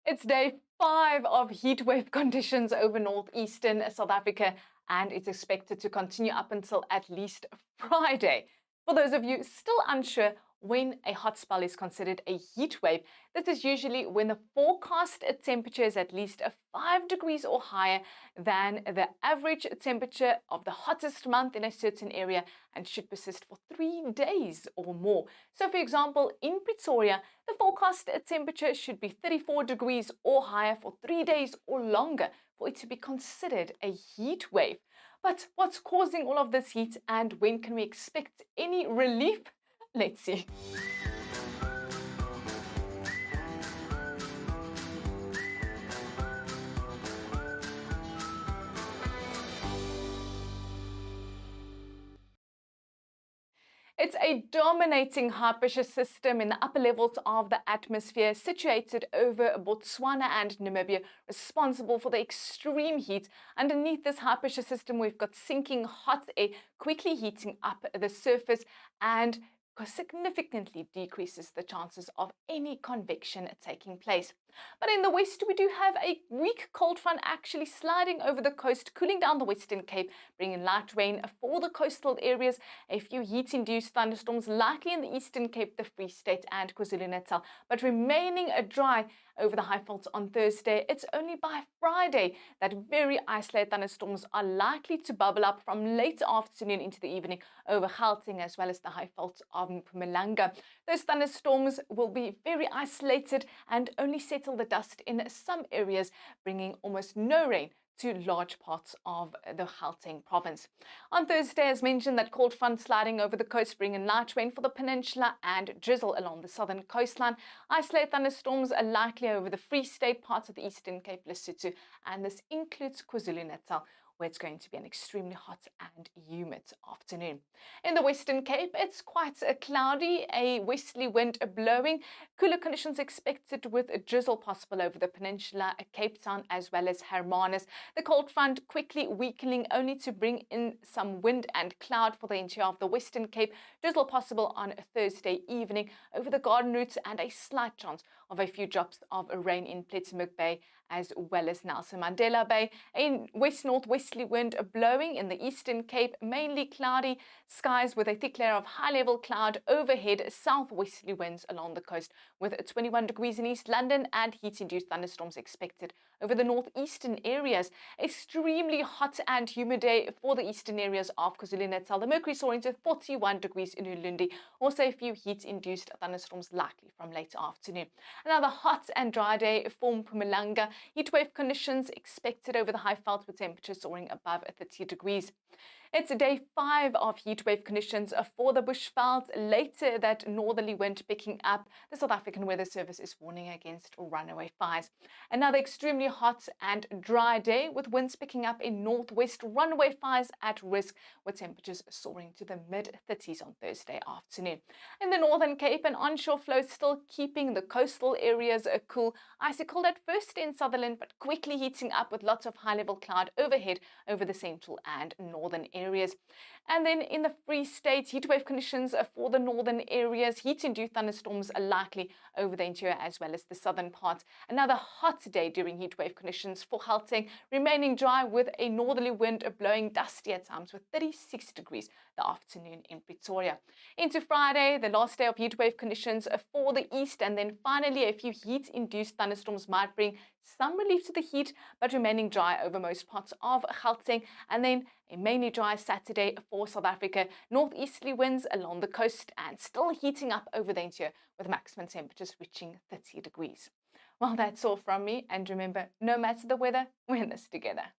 It's day 5 of heatwave conditions over northeastern South Africa, and it's expected to continue up until at least Friday. For those of you still unsure when a hot spell is considered a heat wave, this is usually when the forecast temperature is at least 5 degrees or higher than the average temperature of the hottest month in a certain area and should persist for 3 days or more. So, for example, in Pretoria, the forecast temperature should be 34 degrees or higher for 3 days or longer for it to be considered a heat wave. But what's causing all of this heat and when can we expect any relief? Let's see. It's a dominating high pressure system in the upper levels of the atmosphere situated over Botswana and Namibia, responsible for the extreme heat. Underneath this high pressure system, we've got sinking hot air quickly heating up the surface and significantly decreases the chances of any convection taking place. But in the west, we do have a weak cold front actually sliding over the coast, cooling down the Western Cape, bringing light rain for the coastal areas. A few heat-induced thunderstorms likely in the Eastern Cape, the Free State and KwaZulu-Natal, but remaining dry over the Highveld on Thursday. It's only by Friday that very isolated thunderstorms are likely to bubble up from late afternoon into the evening over Gauteng as well as the Highveld of Mpumalanga. Those thunderstorms will be very isolated and only settle the dust in some areas, bringing almost no rain to large parts of the Gauteng province. On Thursday, as mentioned, that cold front sliding over the coast, bringing light rain for the peninsula and drizzle along the southern coastline. Isolated thunderstorms are likely over the Free State, parts of the Eastern Cape, Lesotho, and this includes KwaZulu-Natal, where it's going to be an extremely hot and humid afternoon. In the Western Cape, it's quite cloudy, a westerly wind blowing, cooler conditions expected with a drizzle possible over the peninsula, Cape Town, as well as Hermanus. The cold front quickly weakening only to bring in some wind and cloud for the interior of the Western Cape. Drizzle possible on Thursday evening over the Garden Route and a slight chance of a few drops of rain in Plettenberg Bay as well as Nelson Mandela Bay. A west-northwesterly wind blowing in the Eastern Cape, mainly cloudy skies with a thick layer of high-level cloud overhead, southwesterly winds along the coast with 21 degrees in East London and heat-induced thunderstorms expected over the northeastern areas. Extremely hot and humid day for the eastern areas of KwaZulu-Natal. The mercury soaring to 41 degrees in Ulundi. Also a few heat-induced thunderstorms likely from late afternoon. Another hot and dry day for Mpumalanga. Heatwave conditions expected over the Highveld with temperatures soaring above 30 degrees. It's day 5 of heatwave conditions for the Bushveld. Later, that northerly wind picking up. The South African Weather Service is warning against runaway fires. Another extremely hot and dry day with winds picking up in northwest. Runaway fires at risk with temperatures soaring to the mid-30s on Thursday afternoon. In the Northern Cape, an onshore flow still keeping the coastal areas cool. Icy cold at first in Sutherland, but quickly heating up with lots of high-level cloud overhead over the central and northern areas. And then in the Free State, heatwave conditions for the northern areas. Heat-induced thunderstorms are likely over the interior as well as the southern parts. Another hot day during heatwave conditions for Gauteng, remaining dry with a northerly wind blowing dusty at times with 36 degrees the afternoon in Pretoria. Into Friday, the last day of heatwave conditions for the east, and then finally a few heat-induced thunderstorms might bring some relief to the heat, but remaining dry over most parts of Gauteng, and then a mainly dry Saturday for South Africa. Northeasterly winds along the coast and still heating up over the interior with maximum temperatures reaching 30 degrees. Well, that's all from me, and remember, no matter the weather, we're in this together.